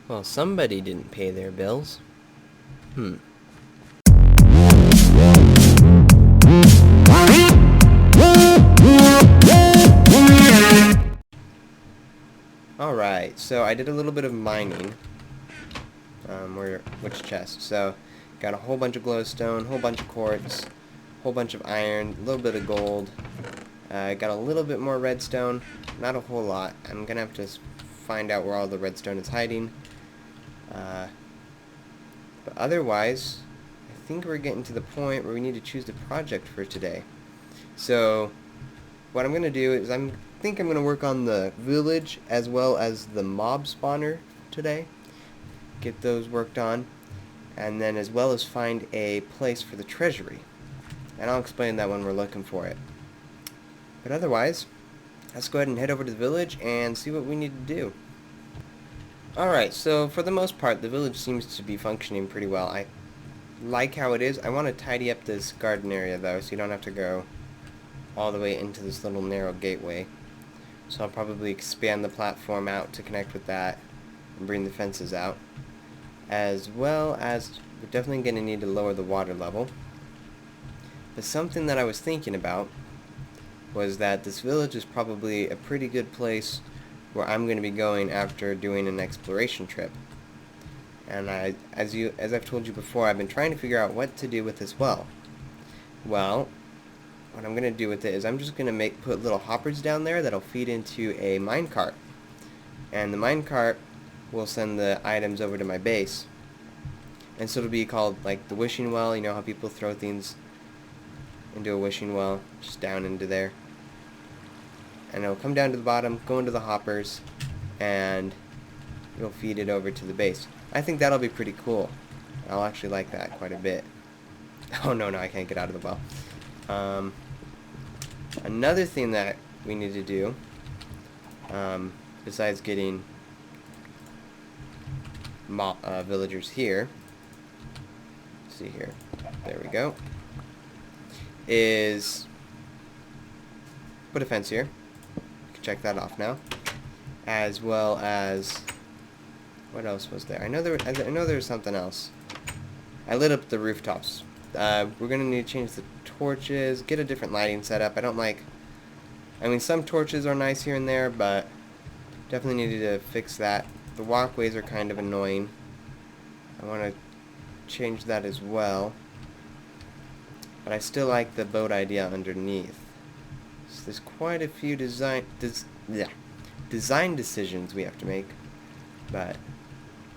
Well, somebody didn't pay their bills. Alright, so I did a little bit of mining. Which chest? So, got a whole bunch of glowstone, whole bunch of quartz, whole bunch of iron, a little bit of gold. Got a little bit more redstone, not a whole lot. I'm gonna have to find out where all the redstone is hiding. But otherwise, I think we're getting to the point where we need to choose the project for today. So, what I'm gonna do is I think I'm gonna work on the village as well as the mob spawner today. Get those worked on, and then as well as find a place for the treasury. And I'll explain that when we're looking for it. But otherwise, let's go ahead and head over to the village and see what we need to do. Alright, so for the most part, the village seems to be functioning pretty well. I like how it is. I want to tidy up this garden area though, so you don't have to go all the way into this little narrow gateway. So I'll probably expand the platform out to connect with that and bring the fences out. As well as, we're definitely going to need to lower the water level. But something that I was thinking about was that this village is probably a pretty good place where I'm going to be going after doing an exploration trip. And as I've told you before, I've been trying to figure out what to do with this well. Well, what I'm going to do with it is I'm just going to put little hoppers down there that'll feed into a minecart. And the minecart will send the items over to my base. And so it'll be called like the wishing well. You know how people throw things into a wishing well, just down into there. And it'll come down to the bottom, go into the hoppers, and it'll feed it over to the base. I think that'll be pretty cool. I'll actually like that quite a bit. Oh no, I can't get out of the well. Another thing that we need to do, besides getting villagers here, let's see here, there we go, is put a fence here. You can check that off now. As well as, what else was there? I know there was something else. I lit up the rooftops. We're gonna need to change the torches, get a different lighting setup. I mean, some torches are nice here and there, but definitely needed to fix that. The walkways are kind of annoying. I want to change that as well. But I still like the boat idea underneath. So there's quite a few design decisions we have to make, but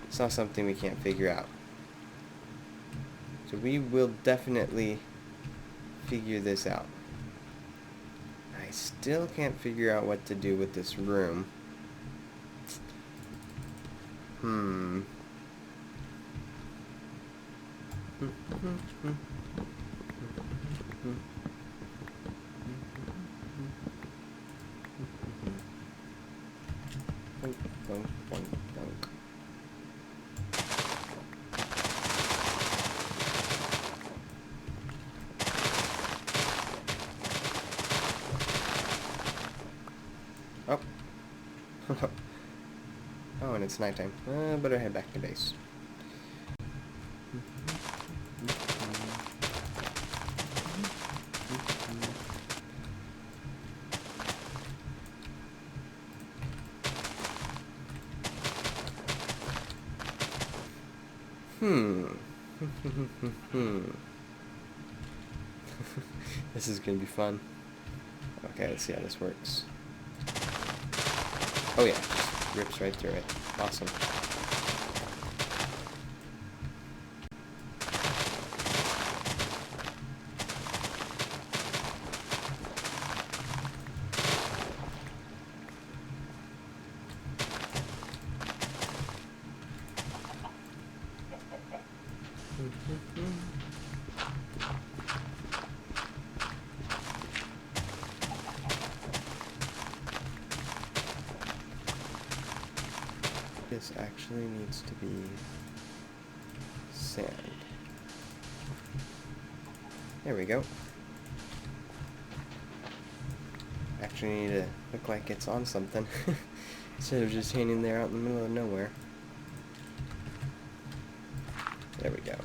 it's not something we can't figure out. So we will definitely figure this out. I still can't figure out what to do with this room. Oh. Oh, and it's nighttime. Better head back to base. This is gonna be fun. Okay, let's see how this works. Oh yeah, just rips right through it. Awesome. This actually needs to be sand. There we go. Actually need to look like it's on something instead of just hanging there out in the middle of nowhere. There we go.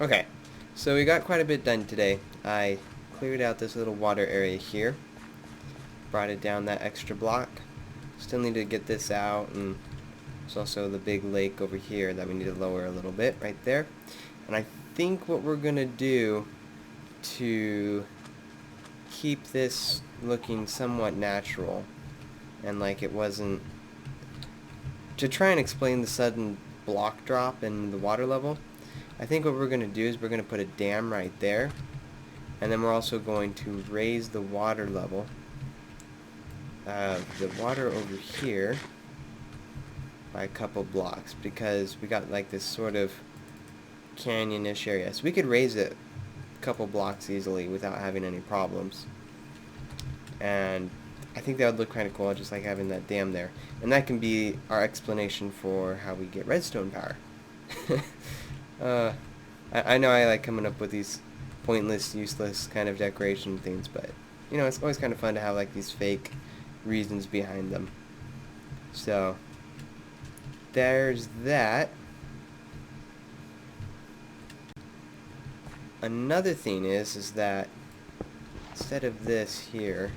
Okay, so we got quite a bit done today. I cleared out this little water area here, brought it down that extra block. Still need to get this out, and there's also the big lake over here that we need to lower a little bit right there. And I think what we're gonna do to keep this looking somewhat natural and like it wasn't, to try and explain the sudden block drop in the water level, I think what we're going to do is we're going to put a dam right there, and then we're also going to raise the water level the water over here by a couple blocks, because we got like this sort of canyon-ish area, so we could raise it a couple blocks easily without having any problems. And I think that would look kind of cool, just like having that dam there. And that can be our explanation for how we get redstone power. I know I like coming up with these pointless, useless kind of decoration things, but you know, it's always kind of fun to have like these fake reasons behind them. So there's that. Another thing is that instead of this here,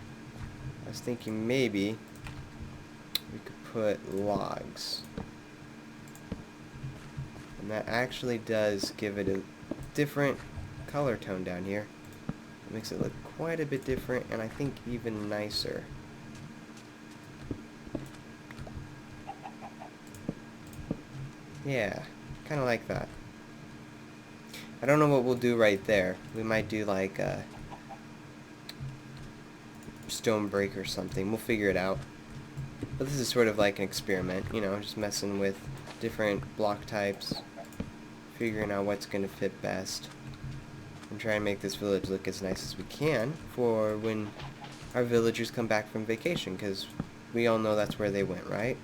I was thinking maybe we could put logs. And that actually does give it a different color tone down here. It makes it look quite a bit different, and I think even nicer. Yeah, kind of like that. I don't know what we'll do right there. We might do like a stone break or something. We'll figure it out. But this is sort of like an experiment, you know, just messing with different block types, figuring out what's going to fit best, and try and make this village look as nice as we can for when our villagers come back from vacation, because we all know that's where they went, right?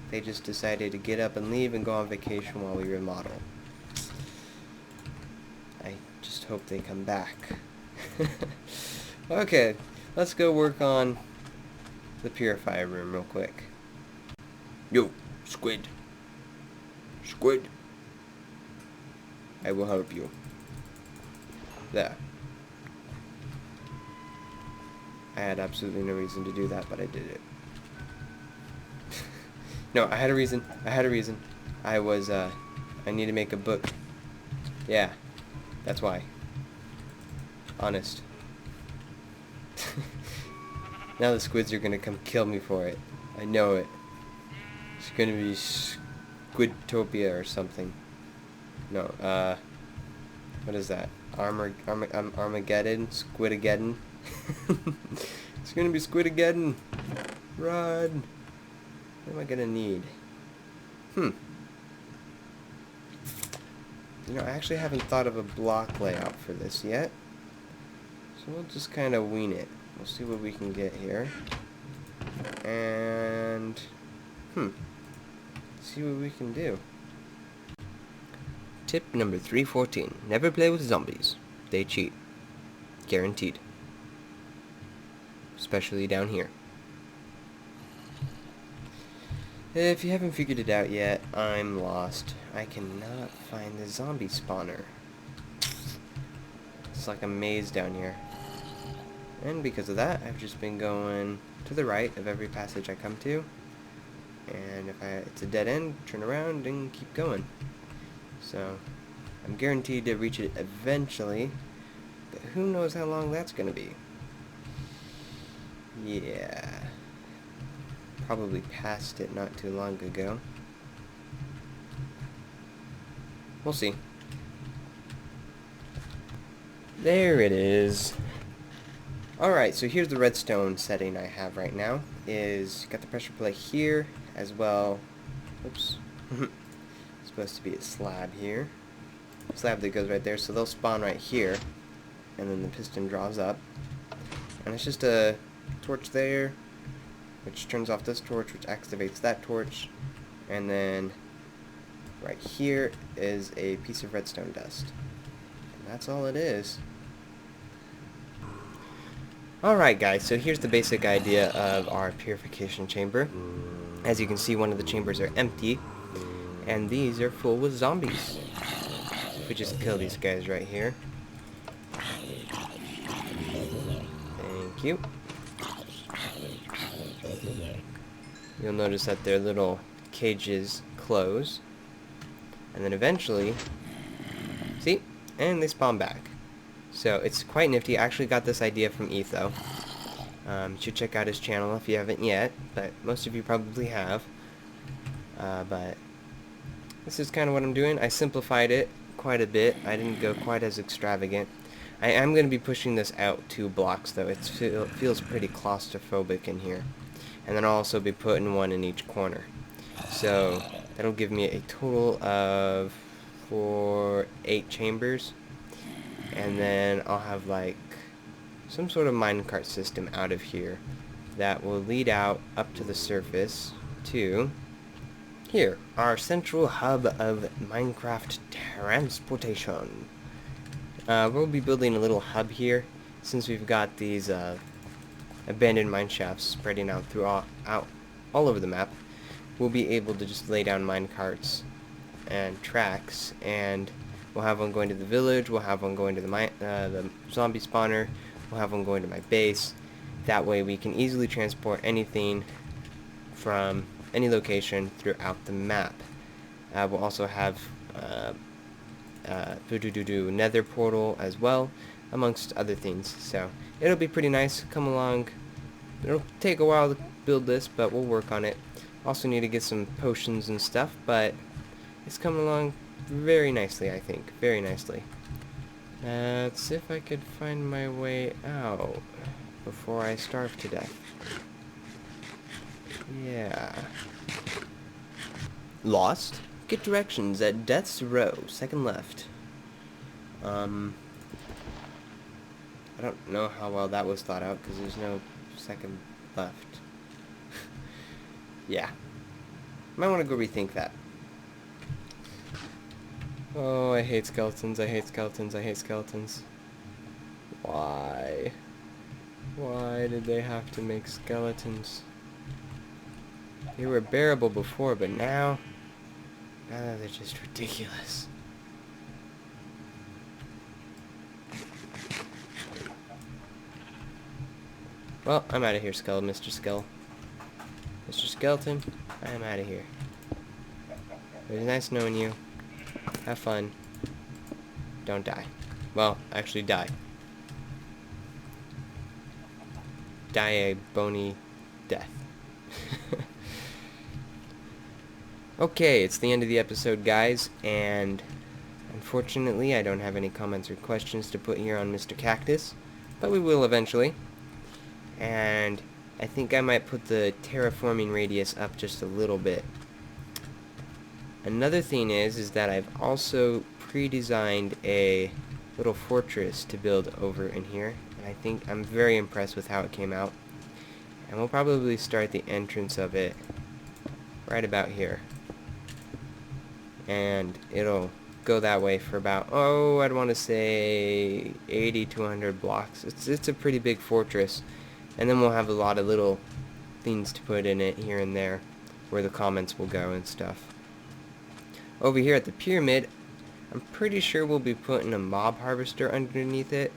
They just decided to get up and leave and go on vacation while we remodel. I just hope they come back. Okay, let's go work on the purifier room real quick. Yo, squid. Squid. I will help you. There. I had absolutely no reason to do that, but I did it. No, I had a reason. I was, I need to make a book. Yeah, that's why. Honest. Now the squids are gonna come kill me for it. I know it. It's gonna be Squidtopia or something. No, what is that? Armageddon? Squidageddon? It's gonna be Squidageddon! Run! What am I gonna need? You know, I actually haven't thought of a block layout for this yet. So we'll just kind of wing it. We'll see what we can get here. And, see what we can do. Tip number 314. Never play with zombies. They cheat. Guaranteed. Especially down here. If you haven't figured it out yet, I'm lost. I cannot find the zombie spawner. It's like a maze down here. And because of that, I've just been going to the right of every passage I come to. And if it's a dead end, turn around and keep going. So, I'm guaranteed to reach it eventually, but who knows how long that's gonna be. Yeah. Probably passed it not too long ago. We'll see. There it is. Alright, so here's the redstone setting I have right now. Is got the pressure plate here as well. Oops. Supposed to be a slab here. Slab that goes right there, so they'll spawn right here. And then the piston draws up. And it's just a torch there. which turns off this torch, which activates that torch, and then right here is a piece of redstone dust. And that's all it is. Alright guys, so here's the basic idea of our purification chamber. As you can see, one of the chambers are empty, and these are full with zombies. We just kill these guys right here. Thank you. You'll notice that their little cages close. And then eventually, see? And they spawn back. So it's quite nifty. I actually got this idea from Etho. You should check out his channel if you haven't yet, but most of you probably have. But this is kind of what I'm doing. I simplified it quite a bit. I didn't go quite as extravagant. I am going to be pushing this out 2 blocks though. It feels pretty claustrophobic in here. And then I'll also be putting one in each corner. So that'll give me a total of 8 chambers. And then I'll have like some sort of minecart system out of here that will lead out up to the surface to here, our central hub of Minecraft transportation. We'll be building a little hub here since we've got these abandoned mine shafts spreading out all over the map. We'll be able to just lay down minecarts and tracks, and we'll have one going to the village, we'll have one going to the zombie spawner, we'll have one going to my base. That way we can easily transport anything from any location throughout the map. We'll also have nether portal as well, amongst other things. So it'll be pretty nice. Come along. It'll take a while to build this, but we'll work on it. Also need to get some potions and stuff, but it's coming along very nicely, I think. Very nicely. Let's see if I could find my way out before I starve to death. Yeah. Lost? Get directions at Death's Row, second left. I don't know how well that was thought out because there's no second left. Yeah. Might want to go rethink that. Oh, I hate skeletons, I hate skeletons, I hate skeletons. Why? Why did they have to make skeletons? They were bearable before, but now they're just ridiculous. Well, I'm out of here, Mr. Skell. Mr. Skeleton, I am out of here. It was nice knowing you. Have fun. Don't die. Well, actually die. Die a bony death. Okay, it's the end of the episode, guys, and unfortunately I don't have any comments or questions to put here on Mr. Cactus, but we will eventually. And I think I might put the terraforming radius up just a little bit. Another thing is that I've also pre-designed a little fortress to build over in here, and I think I'm very impressed with how it came out. And we'll probably start the entrance of it right about here. And it'll go that way for about, I'd want to say 80 to 100 blocks. It's a pretty big fortress. And then we'll have a lot of little things to put in it here and there where the comments will go and stuff. Over here at the pyramid, I'm pretty sure we'll be putting a mob harvester underneath it.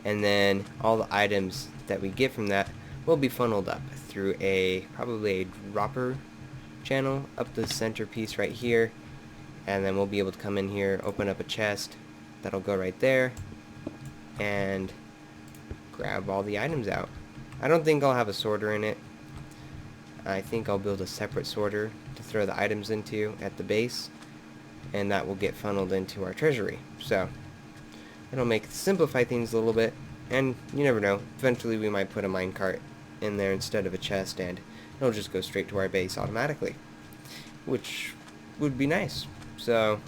And then all the items that we get from that will be funneled up through probably a dropper channel up the centerpiece right here. And then we'll be able to come in here, open up a chest that'll go right there, and grab all the items out. I don't think I'll have a sorter in it. I think I'll build a separate sorter to throw the items into at the base, and that will get funneled into our treasury. So it'll simplify things a little bit, and you never know, eventually we might put a minecart in there instead of a chest, and it'll just go straight to our base automatically, which would be nice. So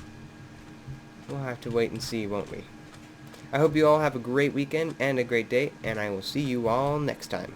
we'll have to wait and see, won't we? I hope you all have a great weekend and a great day, and I will see you all next time.